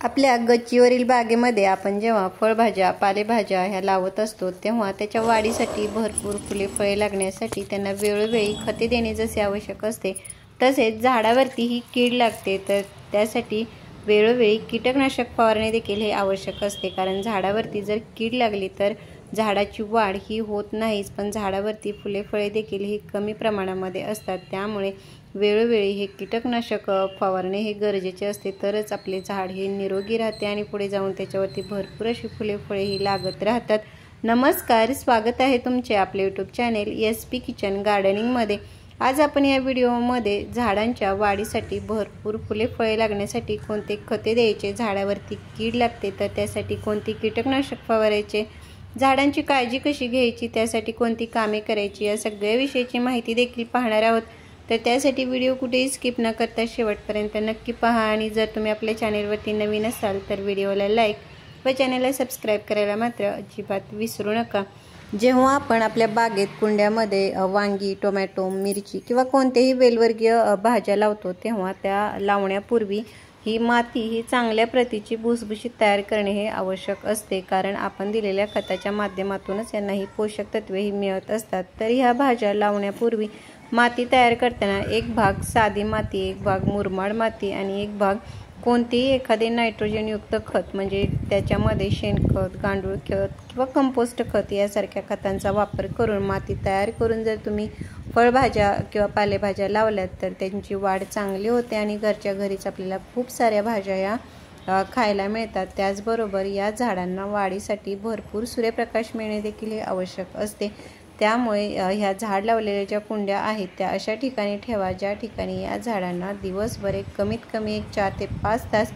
आपल्या गच्चीवरील बागेमध्ये आपण जेव्हा फळभाज्या पालेभाज्या ह्या लावत असतो तेव्हा त्याच्या वाढीसाठी भरपूर फुले फळे लागण्यासाठी त्यांना वेळोवेळी खते देणे जसे आवश्यक असते तसेच झाडावरती ही कीड लागते तर त्यासाठी वेळोवेळी कीटकनाशक फवारणी देखील हे आवश्यक असते। कारण झाडावरती जर कीड लागली तर झाडाची वाढ ही होत नाहीच पण झाडावरती फुले फळे देखील ही कमी प्रमाणामध्ये असतात। त्यामुळे वेळोवेळी हे कीटकनाशक फवारणे हे गरजेचे असते तरच आपले झाड हे निरोगी राहते आणि पुढे जाऊन त्याच्यावरती भरपूर अशी फुले फळे ही लागत राहतात। नमस्कार, स्वागत आहे तुमचे आपले यूट्यूब चॅनेल SP किचन गार्डनिंगमध्ये। आज आपण या व्हिडिओमध्ये झाडांच्या वाढीसाठी भरपूर फुले फळे लागण्यासाठी कोणते खते द्यायचे, झाडावरती कीड लागते तर त्यासाठी कोणती कीटकनाशक फवारायचे, झाडांची काळजी कशी घ्यायची, त्यासाठी कोणती कामे करायची या सगळ्या विषयाची माहिती देखील पाहणार आहोत। तर त्यासाठी व्हिडिओ कुठेही स्किप न करता शेवटपर्यंत नक्की पहा आणि जर तुम्ही आपल्या चॅनेलवरती नवीन असाल तर व्हिडिओला लाईक व चॅनेलला सबस्क्राईब करायला मात्र अजिबात विसरू नका। जेव्हा आपण आपल्या बागेत कुंड्यामध्ये वांगी, टोमॅटो, मिरची किंवा कोणतेही वेलवर्गीय भाज्या लावतो तेव्हा त्या लावण्यापूर्वी ही माती ही चांगल्या प्रतीची भुसभुशीत तयार करणे हे आवश्यक असते। कारण आपण दिलेल्या खताच्या माध्यमातूनच यांना ही पोषक तत्वे ही मिळत असतात। तर ह्या भाज्या लावण्यापूर्वी माती तयार करताना एक भाग साधी माती, एक भाग मुरमाड माती आणि एक भाग कोणतेही एखादे नायट्रोजनयुक्त खत म्हणजे त्याच्यामध्ये शेणखत, गांडूळ खत किंवा कंपोस्ट खत यासारख्या खतांचा वापर करून माती तयार करून जर तुम्ही फळभाज्या किंवा पालेभाज्या लावल्यात तर त्यांची वाढ चांगली होते आणि घरच्या घरीच आपल्याला खूप साऱ्या भाज्या या खायला मिळतात। त्याचबरोबर या झाडांना वाढीसाठी भरपूर सूर्यप्रकाश मिळणे देखील हे आवश्यक असते। त्यामुळे ह्या झाड लावलेल्या ज्या कुंड्या आहेत त्या अशा ठिकाणी ठेवा ज्या ठिकाणी या झाडांना दिवसभर कमीत कमी 4 ते 5 तास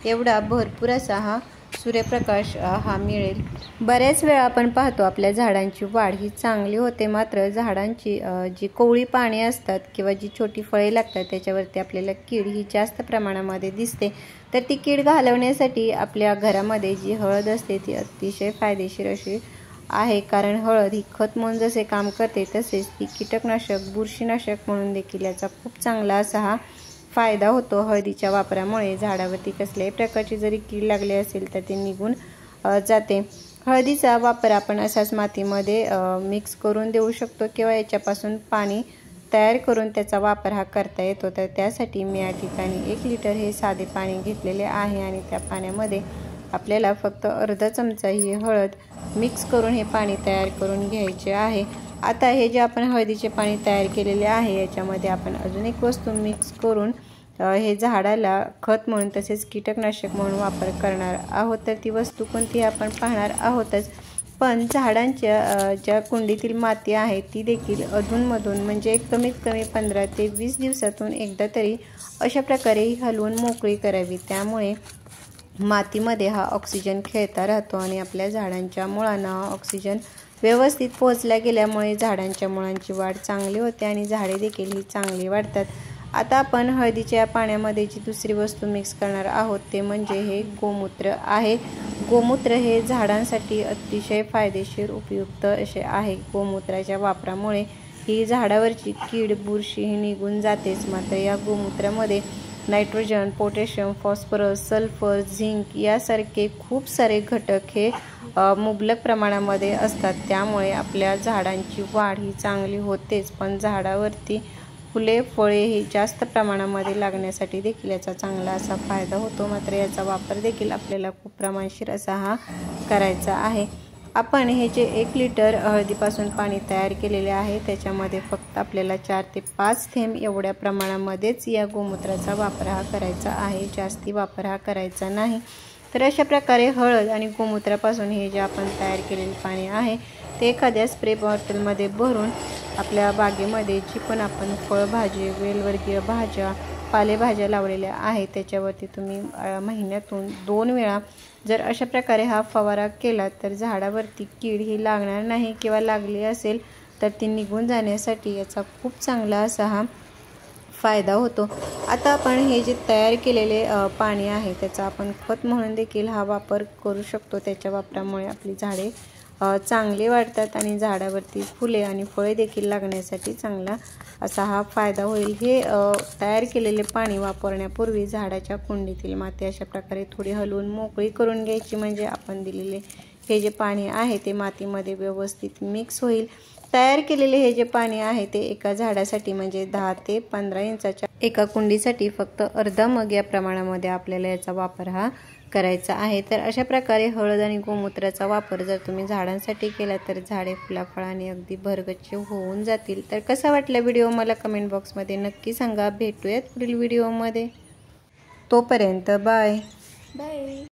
एवढा भरपूर असा हा सूर्यप्रकाश हा मिळेल। बऱ्याच वेळा आपण पाहतो आपल्या झाडांची वाढ ही चांगली होते मात्र झाडांची जी कोवळी पाने असतात किंवा जी छोटी फळे लागतात त्याच्यावरती आपल्याला कीड ही जास्त प्रमाणामध्ये दिसते। तर ती कीड घालवण्यासाठी आपल्या घरामध्ये जी हळद असते ती अतिशय फायदेशीर अशी आहे। कारण हळद ही खत म्हणून जसे काम करते तसेच ती कीटकनाशक, बुरशीनाशक म्हणून देखील याचा खूप चांगला असा हा फायदा होतो। हळदीच्या वापरामुळे झाडावरती कसल्याही प्रकारची जरी कीड लागली असेल तर ते निघून जाते। हळदीचा वापर आपण असाच मातीमध्ये मिक्स करून देऊ शकतो किंवा याच्यापासून पाणी तयार करून त्याचा वापर हा करता येतो। तर त्यासाठी मी या ठिकाणी 1 लिटर हे साधे पाणी घेतलेले आहे आणि त्या पाण्यामध्ये आपल्याला फक्त अर्धा चमचा ही हळद मिक्स करून हे पाणी तयार करून घ्यायचे आहे। आता हे जे आपण हळदीचे पाणी तयार केलेले आहे याच्यामध्ये आपण अजून एक वस्तू मिक्स करून हे झाडाला खत म्हणून तसेच कीटकनाशक म्हणून वापर करणार आहोत। तर ती वस्तू कोणती आपण पाहणार आहोतच पण झाडांच्या ज्या कुंडीतील माती आहे ती देखील अधूनमधून म्हणजे कमीत कमी 15 ते 20 दिवसातून एकदा तरी अशा प्रकारे हलवून मोकळी करावी। त्यामुळे मातीमध्ये हा ऑक्सिजन खेळता राहतो आणि आपल्या झाडांच्या मुळांना हा ऑक्सिजन व्यवस्थित पोहोचला गेल्यामुळे झाडांच्या मुळांची वाढ चांगली होते आणि झाडे देखील ही चांगली वाढतात। आता आपण हळदीच्या पाण्यामध्ये जी दुसरी वस्तू मिक्स करणार आहोत ते म्हणजे हे गोमूत्र आहे। गोमूत्र हे झाडांसाठी अतिशय फायदेशीर उपयुक्त असे आहे। गोमूत्राच्या वापरामुळे ही झाडावरची कीड बुरशी ही निघून जातेच मात्र या गोमूत्रामध्ये nitrogen, potassium, phosphorus, sulphur, zinc यासारखे खूप सारे घटक हे मुबलक प्रमाणामध्ये असतात। त्यामुळे आपल्या झाडांची वाढ ही चांगली होतेच पण झाडावरती फुले फळे ही जास्त प्रमाणामध्ये लागण्यासाठी देखील याचा चांगला असा फायदा होतो। मात्र याचा वापर देखील आपल्याला खूप प्रमाणशीर असा हा करायचा आहे। आपण हे जे 1 लिटर हळदीपासून पाणी तयार केलेले आहे त्याच्यामध्ये फक्त आपल्याला 4 ते 5 थेंब एवढ्या प्रमाणामध्येच या गोमूत्राचा वापर हा करायचा आहे, जास्ती वापर हा करायचा नाही। तर अशा प्रकारे हळद आणि गोमूत्रापासून हे जे आपण तयार केलेले पाणी आहे ते एखाद्या स्प्रे बॉटलमध्ये भरून आपल्या बागेमध्ये जी पण आपण फळभाजी, वेलवर्गीय भाज्या, पालेभाज्या लावलेल्या आहेत त्याच्यावरती तुम्ही महिन्यातून 2 वेळा जर अशा प्रकारे हा फवारा केला तर झाडावरती कीड ही लागणार नाही किंवा लागली असेल तर ती निघून जाण्यासाठी याचा खूप चांगला असा हा फायदा होतो। आता आपण हे जे तयार केलेले पाणी आहे त्याचा आपण खत म्हणून देखील हा वापर करू शकतो। त्याच्या वापरामुळे आपली झाडे चांगले वाढतात आणि झाडावरती फुले आणि फळे देखील लागण्यासाठी चांगला असा हा फायदा होईल। हे तयार केलेले पाणी वापरण्यापूर्वी झाडाच्या कुंडीतील माती अशा प्रकारे थोडी हलवून मोकळी करून घ्यायची, म्हणजे आपण दिलेले हे जे पाणी आहे ते मातीमध्ये व्यवस्थित मिक्स होईल। तयार केलेले हे जे पाणी आहे ते एका झाडासाठी म्हणजे 10 ते 15 इंचाच्या एका कुंडीसाठी फक्त अर्धा मग या प्रमाणामध्ये आपल्याला याचा वापर हा करायचा आहे। तर अशा प्रकारे हळद आणि गोमूत्राचा वापर जर तुम्ही झाडांसाठी केला तर झाडे फुलाफळाने अगदी भरगच्च होऊन जातील। तर कसा वाटला व्हिडिओ मला कमेंट बॉक्समध्ये नक्की सांगा। भेटूयात पुढील व्हिडिओमध्ये, तोपर्यंत बाय बाय।